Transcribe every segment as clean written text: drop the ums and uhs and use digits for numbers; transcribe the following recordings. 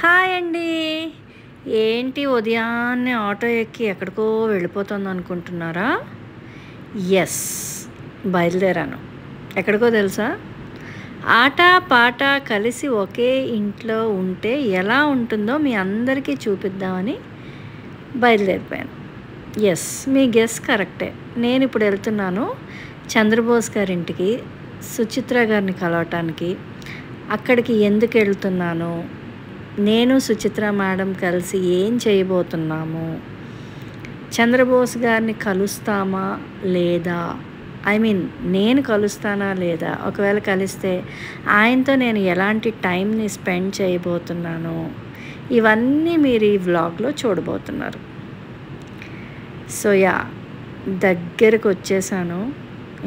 Hi అండి. ఏంటి ఉదయాన్నే ఆటో ఎక్కి ఎక్కడికో వెళ్ళిపోతుంది అనుకుంటున్నారా? ఎస్, బయలుదేరాను. ఎక్కడికో తెలుసా? ఆట పాట కలిసి ఒకే ఇంట్లో ఉంటే ఎలా ఉంటుందో మీ అందరికీ చూపిద్దామని బయలుదేరిపోయాను. ఎస్, మీ గెస్ కరెక్టే. నేను ఇప్పుడు వెళ్తున్నాను చంద్రబోస్ గారింటికి, సుచిత్ర గారిని కలవటానికి. అక్కడికి ఎందుకు వెళ్తున్నాను, నేను సుచిత్ర మేడం కలిసి ఏం చేయబోతున్నాము, చంద్రబోస్ గారిని కలుస్తామా లేదా, నేను కలుస్తానా లేదా, ఒకవేళ కలిస్తే ఆయనతో నేను ఎలాంటి టైంని స్పెండ్ చేయబోతున్నాను, ఇవన్నీ మీరు ఈ వ్లాగ్లో చూడబోతున్నారు. సో దగ్గరకు వచ్చేసాను.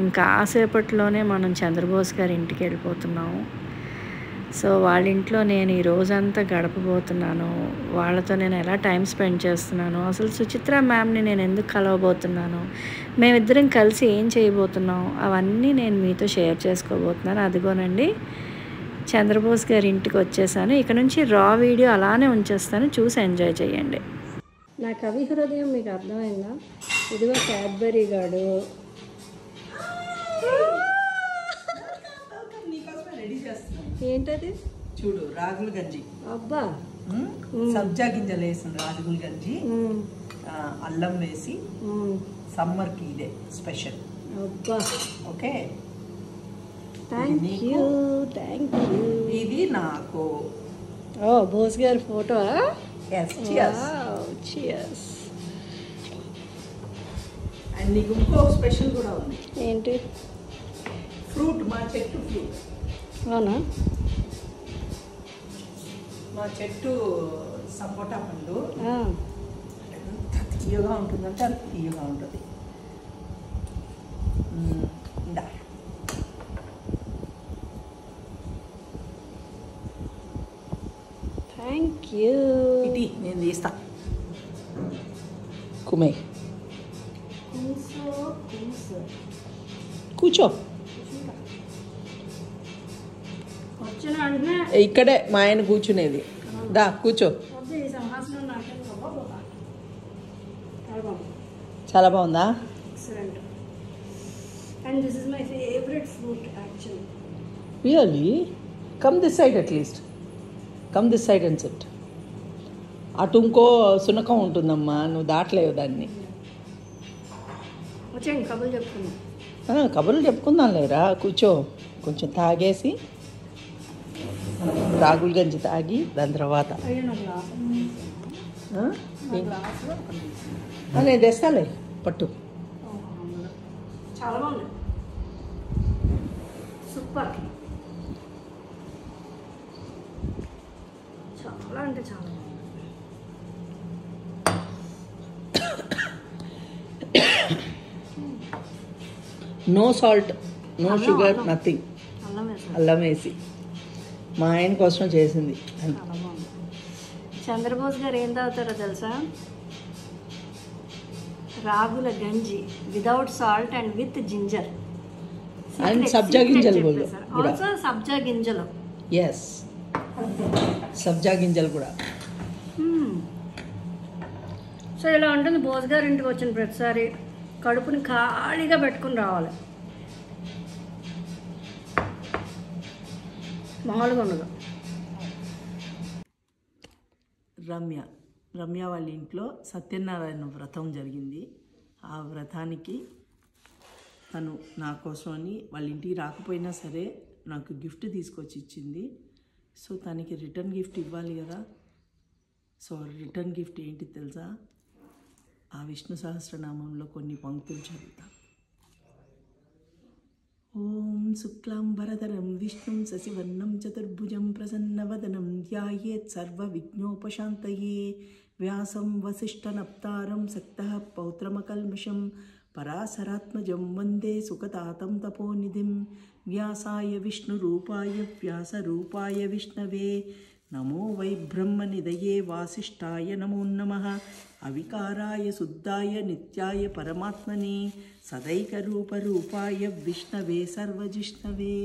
ఇంకా కాసేపట్లోనే మనం చంద్రబోస్ గారి ఇంటికి వెళ్ళిపోతున్నాము. సో వాళ్ళ ఇంట్లో నేను ఈ రోజంతా గడపబోతున్నాను. వాళ్ళతో నేను ఎలా టైం స్పెండ్ చేస్తున్నాను, అసలు సుచిత్ర మ్యామ్ని నేను ఎందుకు కలవబోతున్నాను, మేమిద్దరం కలిసి ఏం చేయబోతున్నాం, అవన్నీ నేను మీతో షేర్ చేసుకోబోతున్నాను. అదిగోనండి, చంద్రబోస్ గారి ఇంటికి వచ్చేసాను. ఇక నుంచి రా వీడియో అలానే ఉంచేస్తాను, చూసి ఎంజాయ్ చేయండి. నా కవి హృదయం మీకు అర్థమైందా? ఇదిగో క్యాడ్బరీ గాడు. ఏంటది? చూడు, రాగుల గంజి. అబ్బా, సబ్జా గింజలు వేసిన రాగుల గంజి, అల్లం వేసి. సమ్మర్కి ఇదే స్పెషల్. అబ్బా, ఓకే, థ్యాంక్ యూ. ఇది నాకు. ఓ, బోస్ గారి ఫోటో. అండ్ నీకు ఇంకో స్పెషల్ కూడా ఉంది. ఏంటి? ఫ్రూట్, మా చెట్టు ఫ్రూట్. అవునా? మా చెట్టు సపోటా పండు. ఎంత తీయగా ఉంటుందంటే అంత తీయగా ఉంటుంది. ఇందా, థ్యాంక్ యూ. ఇది నేను తీస్తా. కుమే, కూర్చో. వచ్చిన వెంటనే ఇక్కడే మా ఆయన కూర్చునేది. దా కూర్చో. చాలా బాగుందా? Excellent. And this is my favourite fruit actually. Really? Come this side at least. Come this side and set. అటు ఇంకో సునకం ఉంటుందమ్మా, నువ్వు దాటలేవు దాన్ని. వచ్చేయండి, కబుర్లు చెప్పుకుందాం. కబుర్లు చెప్పుకుందాం లేరా, కూర్చో. కొంచెం తాగేసి, రాగుల గంజి తాగి దాని తర్వాత నేను తెస్తాలే, పట్టు. చాలా బాగుంది, సూపర్. చాలా అంటే చాలా. No salt, no sugar, nothing. అల్లం వేసి మా ఆయన కోసం చేసింది. చాలా బాగుంది. చంద్రబోస్ గారు ఏం తాగుతారో తెలుసా? రాగుల గంజి without salt and with ginger and సబ్జా గింజలు కూడా. ఆల్సో సబ్జా గింజలు. ఎస్, సబ్జా గింజలు కూడా. సో ఇలా ఉంటుంది. బోస్ గారి ఇంటికి వచ్చిన ప్రతిసారి కడుపుని ఖాళీగా పెట్టుకుని రావాలి, మామూలుగా ఉండదు. రమ్య వాళ్ళ ఇంట్లో సత్యనారాయణ వ్రతం జరిగింది. ఆ వ్రతానికి తను నా కోసమని వాళ్ళ ఇంటికి రాకపోయినా సరే నాకు గిఫ్ట్ తీసుకొచ్చి ఇచ్చింది. సో తనకి రిటర్న్ గిఫ్ట్ ఇవ్వాలి కదా. సో రిటర్న్ గిఫ్ట్ ఏంటి తెలుసా? ఆ విష్ణు సహస్రనామంలో కొన్ని పంక్తులు చదువుతా. ఓం శుక్లాంబరధరం విష్ణుం శశివర్ణం చతుర్భుజం ప్రసన్నవదనం ధ్యాయేత్ సర్వవిఘ్నోపశాంతయే వ్యాసం వసిష్ఠనప్తారం సక్తః పౌత్రమకల్మషం పరాశరాత్మజం వందే సుఖతాతం తపోనిధిం వ్యాసాయ విష్ణురూపాయ వ్యాసరూపాయ విష్ణవే నమో వై బ్రహ్మనిధయే వాసిష్ఠాయ నమో నమః అవికారాయ శుద్ధాయ నిత్యాయ పరమాత్మనే సదైకరూపరూపాయ విష్ణవే సర్వజిష్ణవే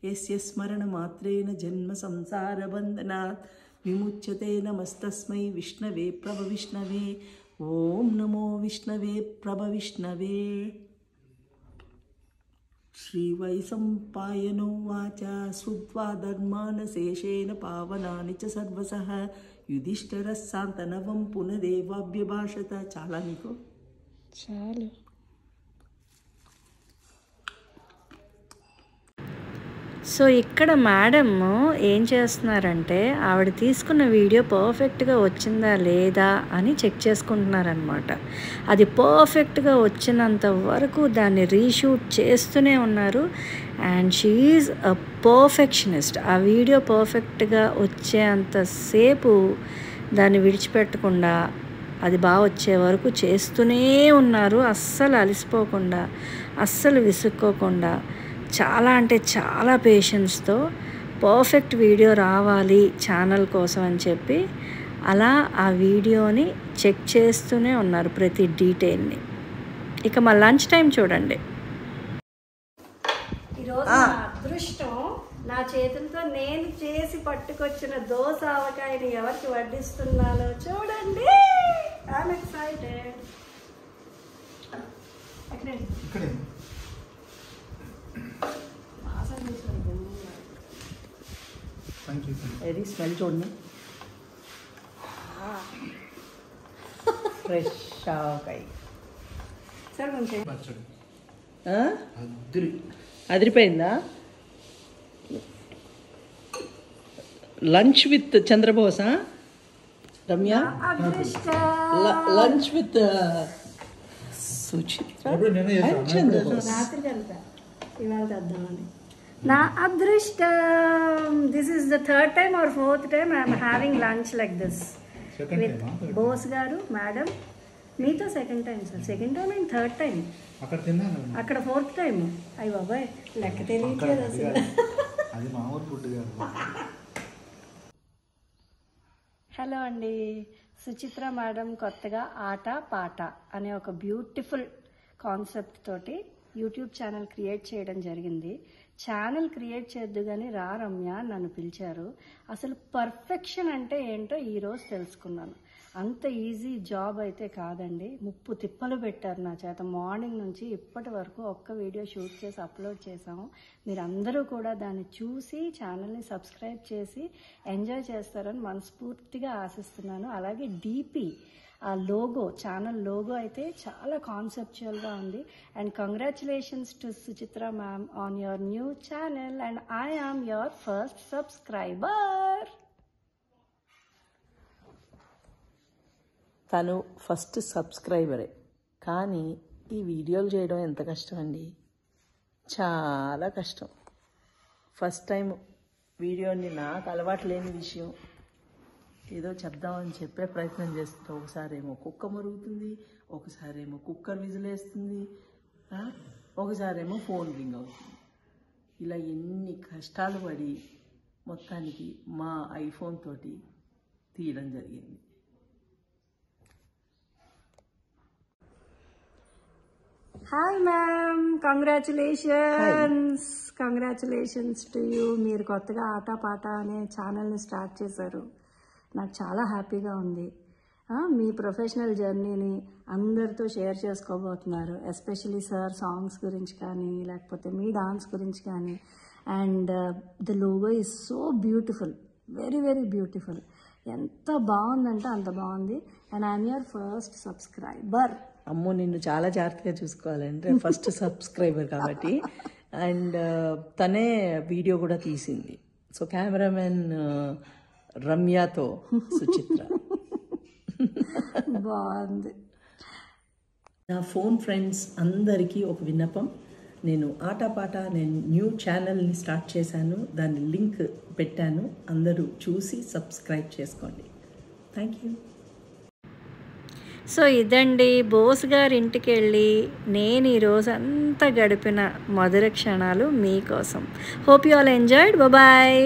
యస్య స్మరణమాత్రేణ జన్మ సంసారబంధనాత్ విముచ్యతే నమస్తస్మై విష్ణవే ప్రభవిష్ణవే ఓం నమో విష్ణవే ప్రభవిష్ణవే శ్రీవైశంపాయనోవాచ శ్రుత్వా ధర్మానశేషేణ పావనాని చ సర్వసః యుధిష్ఠిరः శాంతనవం పునరేవాభ్యభాషత. చాలా నీకు చాలు. సో ఇక్కడ మేడం ఏం చేస్తున్నారంటే ఆవిడ తీసుకున్న వీడియో పర్ఫెక్ట్గా వచ్చిందా లేదా అని చెక్ చేసుకుంటున్నారనమాట. అది పర్ఫెక్ట్గా వచ్చినంత వరకు దాన్ని రీషూట్ చేస్తూనే ఉన్నారు. And she is a perfectionist. ఆ వీడియో పర్ఫెక్ట్గా వచ్చేంతసేపు దాన్ని విడిచిపెట్టకుండా అది బాగా వచ్చే వరకు చేస్తూనే ఉన్నారు. అస్సలు అలసిపోకుండా, అస్సలు విసుక్కోకుండా, చాలా అంటే చాలా పేషెన్స్తో పర్ఫెక్ట్ వీడియో రావాలి ఛానల్ కోసం అని చెప్పి అలా ఆ వీడియోని చెక్ చేస్తూనే ఉన్నారు ప్రతి డీటెయిల్ని. ఇక మా లంచ్ టైం చూడండి. ఈరోజు నా అదృష్టం, నా చేతులతో నేను చేసి పట్టుకొచ్చిన దోస ఆవకాయని ఎవరికి వడ్డిస్తున్నానో చూడండి. I'm excited. ఏది స్మెల్ చూడండి. ఫ్రెష్ ఆవకాయ. సార్ కొంచెం అదిరిపోయిందా? లంచ్ విత్ చంద్రబోసా రమ్య? Lunch with Suchitra and Chandrabose. రాత్రి కలుతా, ఇవాళ తెద్దామని. నా అదృష్టం. This is the third time or fourth time I'm having lunch like this with Bose garu, madam. మీతో second time sir. Second time and third time. అక్కడ ఫోర్త్ టైం. అయ్యి బాబాయ్ లెక్క తెలియట్లేదు అసలు. హలో అండి. సుచిత్ర మేడం కొత్తగా ఆట పాట అనే ఒక బ్యూటిఫుల్ కాన్సెప్ట్ తోటి యూట్యూబ్ ఛానల్ క్రియేట్ చేయడం జరిగింది. ఛానల్ క్రియేట్ చేద్దు కానీ రా రమ్య నన్ను పిలిచారు. అసలు పర్ఫెక్షన్ అంటే ఏంటో ఈరోజు తెలుసుకున్నాను. అంత ఈజీ జాబ్ అయితే కాదండి. ముప్పు తిప్పలు పెట్టారు నా చేత. మార్నింగ్ నుంచి ఇప్పటి వరకు ఒక్క వీడియో షూట్ చేసి అప్లోడ్ చేసాము. మీరందరూ కూడా దాన్ని చూసి ఛానల్ని సబ్స్క్రైబ్ చేసి ఎంజాయ్ చేస్తారని మనస్ఫూర్తిగా ఆశిస్తున్నాను. అలాగే డీపీ ఆ లోగో, ఛానల్ లోగో అయితే చాలా కాన్సెప్చువల్గా ఉంది. And congratulations to Suchitra ma'am on your new channel and I am your first subscriber. తను ఫస్ట్ సబ్స్క్రైబరే, కానీ ఈ వీడియోలు చేయడం ఎంత కష్టం అండి, చాలా కష్టం. ఫస్ట్ టైం వీడియోని నాకు అలవాటు లేని విషయం ఏదో చెప్దామని చెప్పే ప్రయత్నం చేస్తుంటే ఒకసారేమో కుక్క మరుగుతుంది, ఒకసారేమో కుక్కర్ విజిలేస్తుంది, ఒకసారేమో ఫోన్ రింగ్ అవుతుంది. ఇలా ఎన్ని కష్టాలు పడి మొత్తానికి మా ఐఫోన్ తోటి తీయడం జరిగింది. Hi ma'am, congratulations to you. మీరు కొత్తగా ఆట పాట అనే ఛానల్ని స్టార్ట్ చేశారు. నాకు చాలా హ్యాపీగా ఉంది. మీ ప్రొఫెషనల్ జర్నీని అందరితో షేర్ చేసుకోబోతున్నారు. ఎస్పెషలీ సార్ సాంగ్స్ గురించి కానీ లేకపోతే మీ డాన్స్ గురించి కానీ. And the logo is so beautiful, very very beautiful. ఎంత బాగుందంటే అంత బాగుంది. And I'm your first subscriber. అమ్మో, నిన్ను చాలా జాగ్రత్తగా చూసుకోవాలంటే ఫస్ట్ సబ్స్క్రైబర్ కాబట్టి. అండ్ తనే వీడియో కూడా తీసింది. సో కెమెరామెన్ రమ్యతో సుచిత్ర. బాగుంది. నా ఫోన్ ఫ్రెండ్స్ అందరికీ ఒక విన్నపం. నేను ఆటపాట నేను న్యూ ఛానల్ని స్టార్ట్ చేశాను. దాని లింక్ పెట్టాను, అందరూ చూసి సబ్స్క్రైబ్ చేసుకోండి. Thank you. సో ఇదండి బోస్ గారి ఇంటికి వెళ్ళి నేను ఈరోజు అంతా గడిపిన మధుర క్షణాలు మీకోసం. Hope you all enjoyed. Bye.